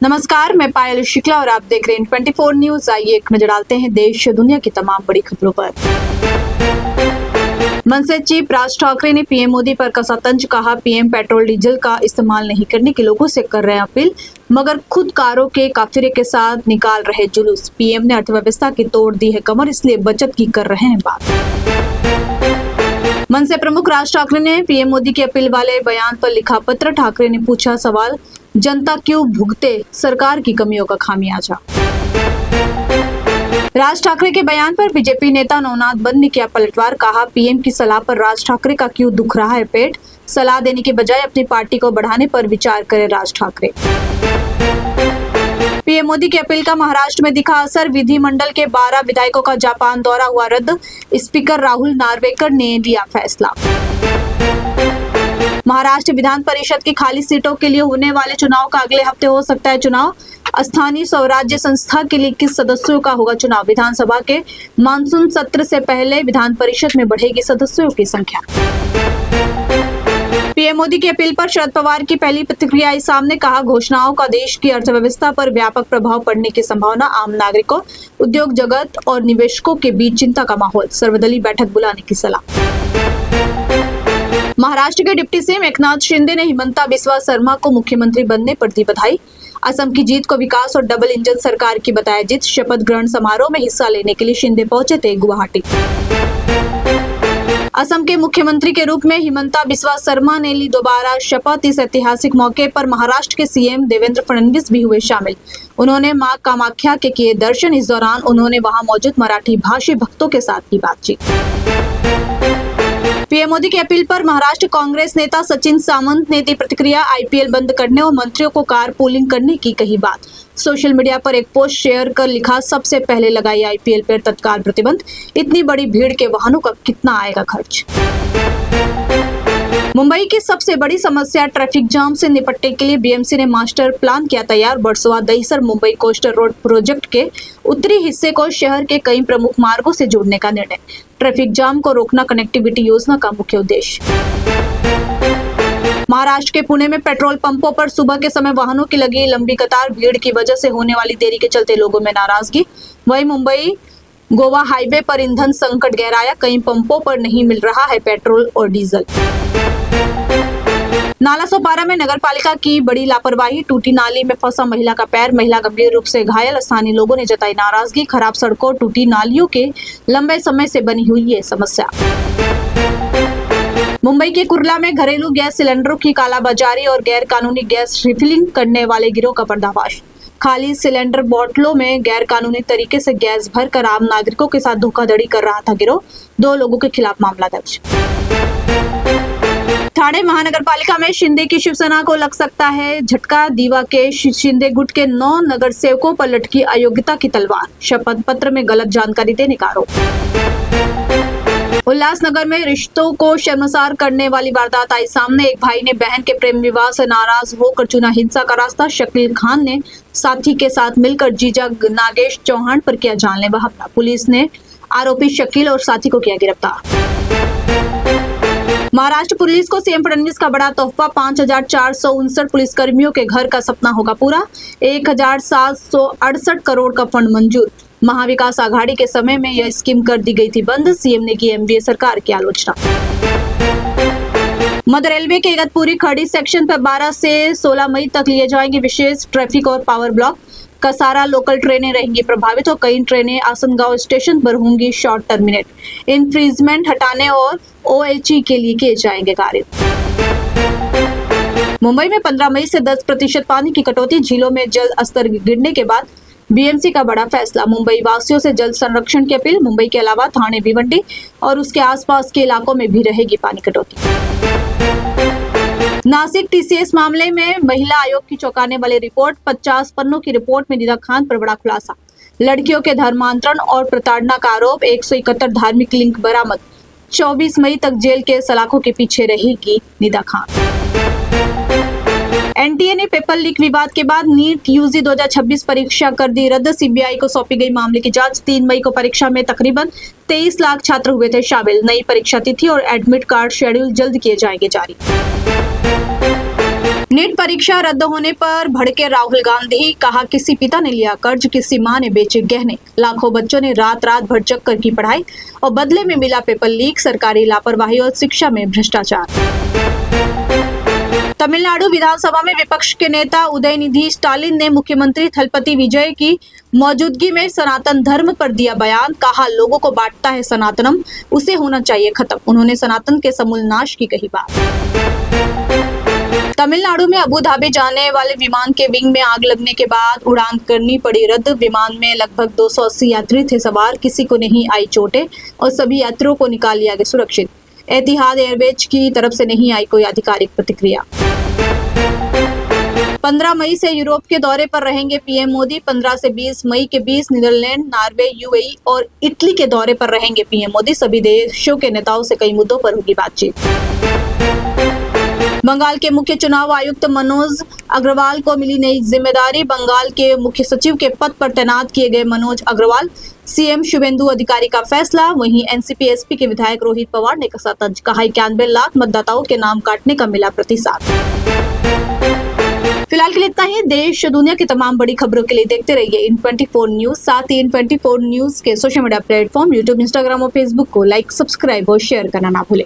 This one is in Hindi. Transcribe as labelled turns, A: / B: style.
A: नमस्कार, मैं पायल शुक्ला और आप देख रहे हैं 24 न्यूज। आइए एक नजर डालते हैं देश दुनिया की तमाम बड़ी खबरों पर। मनसे चीफ राज ठाकरे ने पीएम मोदी पर कसा तंज, कहा पीएम पेट्रोल डीजल का इस्तेमाल नहीं करने के लोगों से कर रहे हैं अपील, मगर खुद कारों के काफिले के साथ निकाल रहे जुलूस। पीएम ने अर्थव्यवस्था की तोड़ दी है कमर, इसलिए बचत की कर रहे हैं बात। मनसे प्रमुख राज ठाकरे ने पीएम मोदी की अपील वाले बयान पर लिखा पत्र। ठाकरे ने पूछा सवाल, जनता क्यों भुगते सरकार की कमियों का खामियाजा। राज ठाकरे के बयान पर बीजेपी नेता नवनाथ बंद ने किया पलटवार, कहा पीएम की सलाह पर राज ठाकरे का क्यों दुख रहा है पेट, सलाह देने के बजाय अपनी पार्टी को बढ़ाने पर विचार करे राज ठाकरे। पीएम मोदी की अपील का महाराष्ट्र में दिखा असर, विधिमंडल के 12 विधायकों का जापान दौरा हुआ रद्द, स्पीकर राहुल नार्वेकर ने लिया फैसला। महाराष्ट्र विधान परिषद की खाली सीटों के लिए होने वाले चुनाव का अगले हफ्ते हो सकता है चुनाव। स्थानीय स्वराज्य संस्था के लिए 21 सदस्यों का होगा चुनाव। विधानसभा के मानसून सत्र से पहले विधान परिषद में बढ़ेगी सदस्यों की संख्या। पीएम मोदी की अपील पर शरद पवार की पहली प्रतिक्रिया आई सामने, कहा घोषणाओं का देश की अर्थव्यवस्था पर व्यापक प्रभाव पड़ने की संभावना, आम नागरिकों, उद्योग जगत और निवेशकों के बीच चिंता का माहौल, सर्वदलीय बैठक बुलाने की सलाह। महाराष्ट्र के डिप्टी सीएम एकनाथ शिंदे ने हिमंता बिस्वा शर्मा को मुख्यमंत्री बनने पर दी बधाई। असम की जीत को विकास और डबल इंजन सरकार की बताया जीत। शपथ ग्रहण समारोह में हिस्सा लेने के लिए शिंदे पहुंचे थे गुवाहाटी। असम के मुख्यमंत्री के रूप में हिमंता बिस्वा शर्मा ने ली दोबारा शपथ। इस ऐतिहासिक मौके पर महाराष्ट्र के सीएम देवेंद्र फडणवीस भी हुए शामिल। उन्होंने मां कामाख्या के किए दर्शन। इस दौरान उन्होंने वहां मौजूद मराठी भाषी भक्तों के साथ की बातचीत। पीएम मोदी की अपील पर महाराष्ट्र कांग्रेस नेता सचिन सामंत ने दी प्रतिक्रिया। आईपीएल बंद करने और मंत्रियों को कार पूलिंग करने की कही बात। सोशल मीडिया पर एक पोस्ट शेयर कर लिखा, सबसे पहले लगाई आईपीएल पर तत्काल प्रतिबंध, इतनी बड़ी भीड़ के वाहनों का कितना आएगा खर्च। मुंबई की सबसे बड़ी समस्या ट्रैफिक जाम से निपटने के लिए बीएमसी ने मास्टर प्लान किया तैयार। Versova Dahisar Mumbai coastal road project के उत्तरी हिस्से को शहर के कई प्रमुख मार्गों से जोड़ने का निर्णय। ट्रैफिक जाम को रोकना कनेक्टिविटी योजना का मुख्य उद्देश्य। महाराष्ट्र के पुणे में पेट्रोल पंपों पर सुबह के समय वाहनों की लगी लंबी कतार, भीड़ की वजह से होने वाली देरी के चलते लोगों में नाराजगी। वहीं मुंबई गोवा हाईवे पर ईंधन संकट गहराया, कई पंपों पर नहीं मिल रहा है पेट्रोल और डीजल। नाला सोपारा में नगर पालिका की बड़ी लापरवाही, टूटी नाली में फंसा महिला का पैर, महिला गंभीर रूप से घायल। स्थानीय लोगों ने जताई नाराजगी, खराब सड़कों, टूटी नालियों के लंबे समय से बनी हुई ये समस्या। मुंबई के कुर्ला में घरेलू गैस सिलेंडरों की कालाबाजारी और गैर कानूनी गैस रिफिलिंग करने वाले गिरोह का पर्दाफाश। खाली सिलेंडर बोतलों में गैर कानूनी तरीके से गैस भरकर आम नागरिकों के साथ धोखाधड़ी कर रहा था गिरोह। 2 लोगों के खिलाफ मामला दर्ज। ठाणे महानगर पालिका में शिंदे की शिवसेना को लग सकता है झटका। दीवा के शिंदे गुट के 9 नगर सेवकों पर लटकी अयोग्यता की तलवार। शपथ पत्र में गलत जानकारी देने का आरोप। उल्लासनगर में रिश्तों को शर्मसार करने वाली वारदात आई सामने। एक भाई ने बहन के प्रेम विवाह से नाराज होकर चुना हिंसा का रास्ता। शकील खान ने साथी के साथ मिलकर जीजा नागेश चौहान पर किया जानलेवा हमला। पुलिस ने आरोपी शकील और साथी को किया गिरफ्तार। महाराष्ट्र पुलिस को सीएम फडणवीस का बड़ा तोहफा, 5,459 पुलिसकर्मियों के घर का सपना होगा पूरा। 1,768 करोड़ का फंड मंजूर। महाविकास आघाड़ी के समय में यह स्कीम कर दी गई थी बंद। सीएम ने की एमवीए सरकार की आलोचना। मध्य रेलवे के इगतपुरी खड़ी सेक्शन पर 12 से 16 मई तक लिए जाएंगे विशेष ट्रैफिक और पावर ब्लॉक। कसारा लोकल ट्रेनें रहेंगी प्रभावित और कई ट्रेनें आसनगांव स्टेशन पर होंगी शॉर्ट टर्मिनेट। इन्फ्रिजमेंट हटाने और ओएचई के लिए किए जाएंगे कार्य। मुंबई में 15 मई से 10% पानी की कटौती। झीलों में जल स्तर गिरने के बाद बीएमसी का बड़ा फैसला। मुंबई वासियों से जल संरक्षण की अपील। मुंबई के अलावा ठाणे, भिवंडी और उसके आसपास के इलाकों में भी रहेगी पानी कटौती। नासिक टीसीएस मामले में महिला आयोग की चौंकाने वाली रिपोर्ट। 50 पन्नों की रिपोर्ट में निदा खान पर बड़ा खुलासा। लड़कियों के धर्मांतरण और प्रताड़ना का आरोप। 171 धार्मिक लिंक बरामद। 24 मई तक जेल के सलाखों के पीछे रहेगी निदा खान। एनटीए ने पेपर लीक विवाद के बाद नीट यूजी 2026 परीक्षा कर दी रद्द। सीबीआई को सौंपी गई मामले की जांच। 3 मई को परीक्षा में तकरीबन 23 लाख छात्र हुए थे शामिल। नई परीक्षा तिथि और एडमिट कार्ड शेड्यूल जल्द किए जाएंगे जारी। नीट परीक्षा परीक्षा रद्द होने पर भड़के राहुल गांधी, कहा किसी पिता ने लिया कर्ज, किसी मां ने बेचे गहने, लाखों बच्चों ने रात रात भर चक्कर की पढ़ाई और बदले में मिला पेपर लीक, सरकारी लापरवाही और शिक्षा में भ्रष्टाचार। तमिलनाडु विधानसभा में विपक्ष के नेता उदयनिधि स्टालिन ने मुख्यमंत्री थलपति विजय की मौजूदगी में सनातन धर्म पर दिया बयान, कहा लोगों को बांटता है सनातनम, उसे होना चाहिए खत्म। उन्होंने सनातन के समूल नाश की कही बात। तमिलनाडु में अबू धाबी जाने वाले विमान के विंग में आग लगने के बाद उड़ान करनी पड़ी रद्द। विमान में लगभग 280 यात्री थे सवार, किसी को नहीं आई चोटें और सभी यात्रियों को निकाल लिया गया सुरक्षित। एतिहाद एयरवेज की तरफ से नहीं आई कोई आधिकारिक प्रतिक्रिया। 15 मई से यूरोप के दौरे पर रहेंगे पीएम मोदी। 15 से 20 मई के बीच नीदरलैंड, नॉर्वे, यूएई और इटली के दौरे पर रहेंगे पीएम मोदी। सभी देशों के नेताओं से कई मुद्दों पर होगी बातचीत। बंगाल के मुख्य चुनाव आयुक्त मनोज अग्रवाल को मिली नई जिम्मेदारी। बंगाल के मुख्य सचिव के पद पर तैनात किए गए मनोज अग्रवाल। सीएम शुभेंदु अधिकारी का फैसला। वहीं एनसीपी एसपी के विधायक रोहित पवार ने कसा तंज, कहा 91 लाख मतदाताओं के नाम काटने का मिला प्रतिसाद। फिलहाल के लिए इतना ही। देश दुनिया की तमाम बड़ी खबरों के लिए देखते रहिए N24 न्यूज। साथ ही N24 न्यूज के social media platform YouTube, Instagram और फेसबुक को लाइक, सब्सक्राइब और शेयर करना ना भूलें।